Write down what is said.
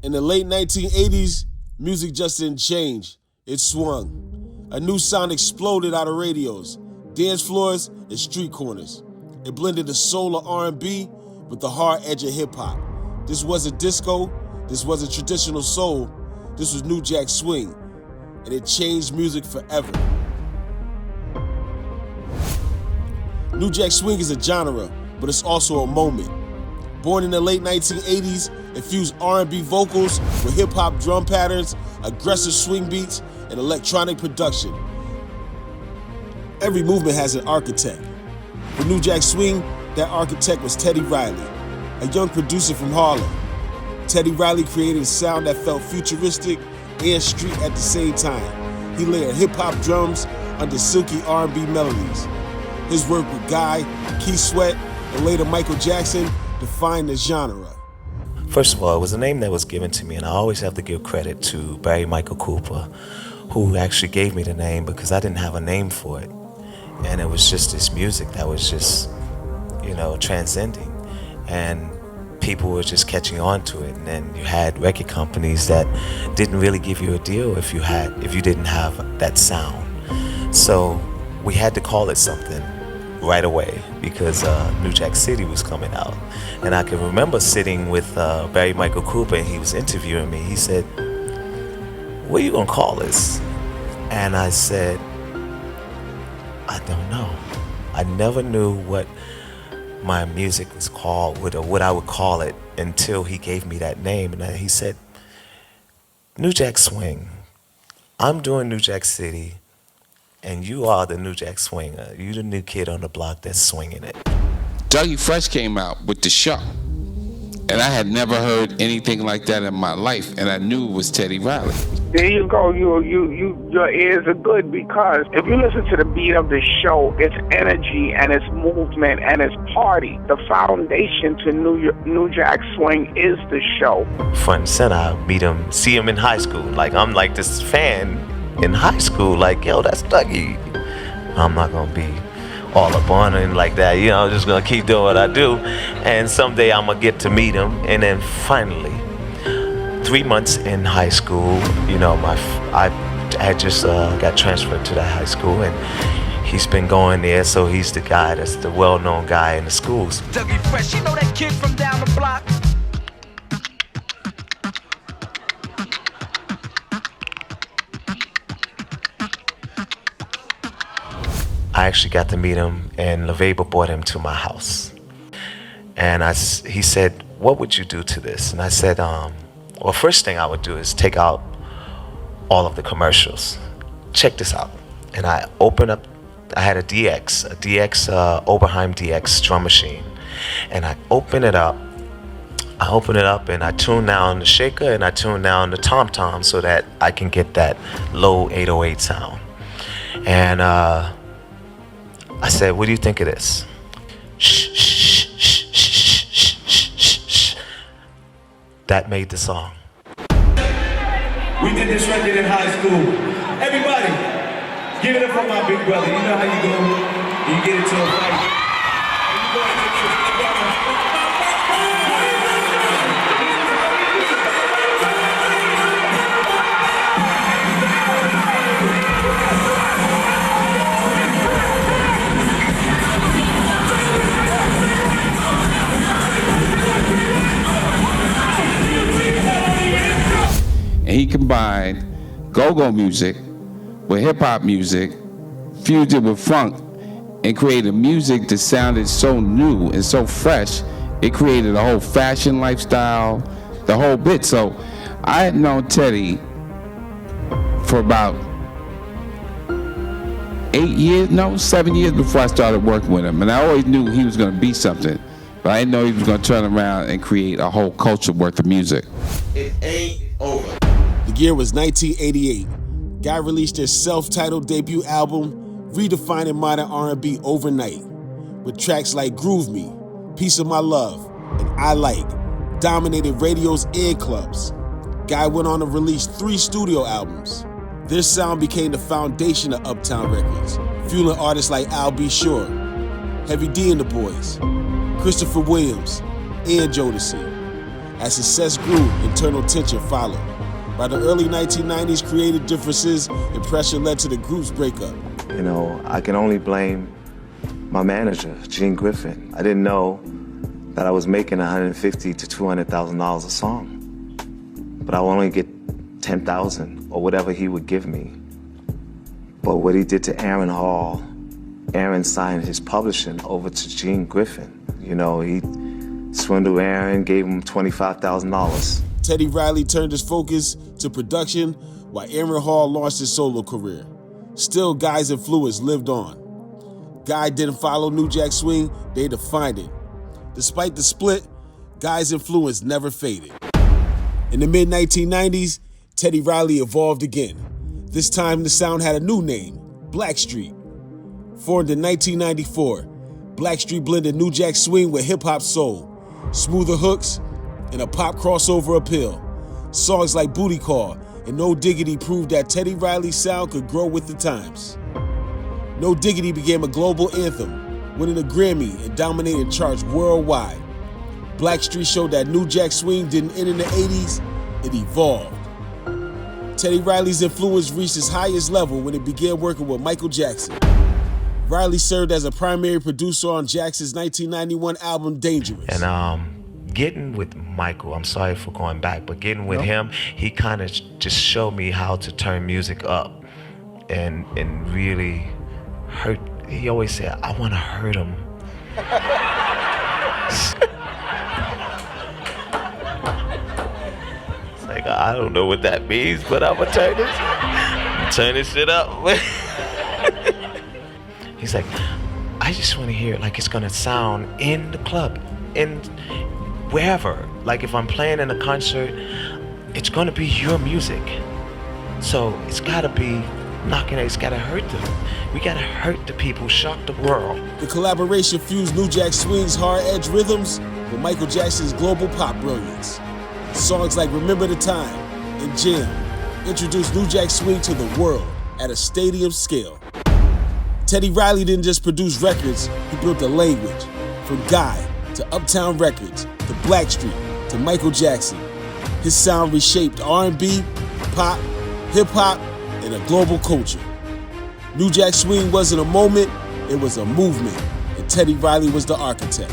In the late 1980s, music just didn't change. It swung. A new sound exploded out of radios, dance floors, and street corners. It blended the soul of R&B with the hard edge of hip-hop. This wasn't disco, this wasn't traditional soul, this was New Jack Swing, and it changed music forever. New Jack Swing is a genre, but it's also a moment. Born in the late 1980s, it fused R&B vocals with hip-hop drum patterns, aggressive swing beats, and electronic production. Every movement has an architect. For New Jack Swing, that architect was Teddy Riley, a young producer from Harlem. Teddy Riley created a sound that felt futuristic and street at the same time. He layered hip-hop drums under silky R&B melodies. His work with Guy, Keith Sweat, and later Michael Jackson defined the genre. First of all, it was a name that was given to me, and I always have to give credit to Barry Michael Cooper, who actually gave me the name because I didn't have a name for it. And it was just this music that was just, transcending. And people were just catching on to it. And then you had record companies that didn't really give you a deal if you didn't have that sound. So we had to call it something right away because New Jack City was coming out. And I can remember sitting with Barry Michael Cooper, and he was interviewing me. He said, "What are you gonna call this?" And I said, "I don't know." I never knew what my music was called, or what I would call it, until he gave me that name. And he said, "New Jack Swing. I'm doing New Jack City, and you are the New Jack Swinger. You the new kid on the block that's swinging it." Dougie Fresh came out with The Shuck, and I had never heard anything like that in my life, and I knew it was Teddy Riley. There you go. Your ears are good, because if you listen to the beat of the show, it's energy and it's movement and it's party. The foundation to New Jack Swing is the show. Front and center, I meet him, see him in high school. Like, I'm like this fan in high school, like, yo, that's Dougie. I'm not gonna be all up on him like that, I'm just gonna keep doing what I do, and someday I'm gonna get to meet him. And then finally, 3 months in high school, I had just got transferred to that high school, and he's been going there, so he's the guy that's the well-known guy in the schools. Dougie Fresh, you know that kid from down the block? I actually got to meet him, and LaVeba brought him to my house. And he said, "What would you do to this?" And I said, well, first thing I would do is take out all of the commercials. Check this out. And I had a DX Oberheim DX drum machine. And I open it up and I tune down the shaker and I tune down the tom-tom so that I can get that low 808 sound. And I said, "What do you think of this?" Shh, shh, shh, shh, shh, shh, shh, shh. That made the song. We did this record in high school. Everybody, give it up for my big brother. You know how you go, you get into a fight. And he combined go-go music with hip-hop music, fused it with funk, and created music that sounded so new and so fresh. It created a whole fashion lifestyle, the whole bit. So I had known Teddy for about 7 years before I started working with him. And I always knew he was going to be something, but I didn't know he was going to turn around and create a whole culture worth of music. It ain't over. The year was 1988. Guy released their self-titled debut album, redefining modern R&B overnight, with tracks like Groove Me, Piece of My Love, and I Like, dominated radios and clubs. Guy went on to release 3 studio albums. Their sound became the foundation of Uptown Records, fueling artists like Al B. Sure, Heavy D and the Boys, Christopher Williams, and Jodeci. As success grew, internal tension followed. By the early 1990s, creative differences and pressure led to the group's breakup. You know, I can only blame my manager, Gene Griffin. I didn't know that I was making $150,000 to $200,000 a song. But I would only get $10,000 or whatever he would give me. But what he did to Aaron Hall, Aaron signed his publishing over to Gene Griffin. You know, he swindled Aaron, gave him $25,000. Teddy Riley turned his focus to production while Aaron Hall launched his solo career. Still, Guy's influence lived on. Guy didn't follow New Jack Swing, they defined it. Despite the split, Guy's influence never faded. In the mid-1990s, Teddy Riley evolved again. This time, the sound had a new name, Blackstreet. Formed in 1994, Blackstreet blended New Jack Swing with hip-hop soul, smoother hooks, and a pop crossover appeal. Songs like Booty Call and No Diggity proved that Teddy Riley's sound could grow with the times. No Diggity became a global anthem, winning a Grammy and dominated charts worldwide. Blackstreet showed that New Jack Swing didn't end in the 80s, it evolved. Teddy Riley's influence reached its highest level when it began working with Michael Jackson. Riley served as a primary producer on Jackson's 1991 album Dangerous. And getting with Michael, I'm sorry for going back, but getting with him, he kind of just showed me how to turn music up and really hurt. He always said, I want to hurt him. It's like, I don't know what that means, but I'm gonna turn this shit up. He's like, I just want to hear it like it's gonna sound in the club, in wherever. Like if I'm playing in a concert, it's gonna be your music. So it's gotta be knocking it, it's gotta hurt them. We gotta hurt the people, shock the world. The collaboration fused New Jack Swing's hard-edge rhythms with Michael Jackson's global pop brilliance. Songs like Remember the Time and Jam introduced New Jack Swing to the world at a stadium scale. Teddy Riley didn't just produce records, he built a language. From Guy to Uptown Records to Blackstreet to Michael Jackson. His sound reshaped R&B, pop, hip-hop, and a global culture. New Jack Swing wasn't a moment, it was a movement, and Teddy Riley was the architect.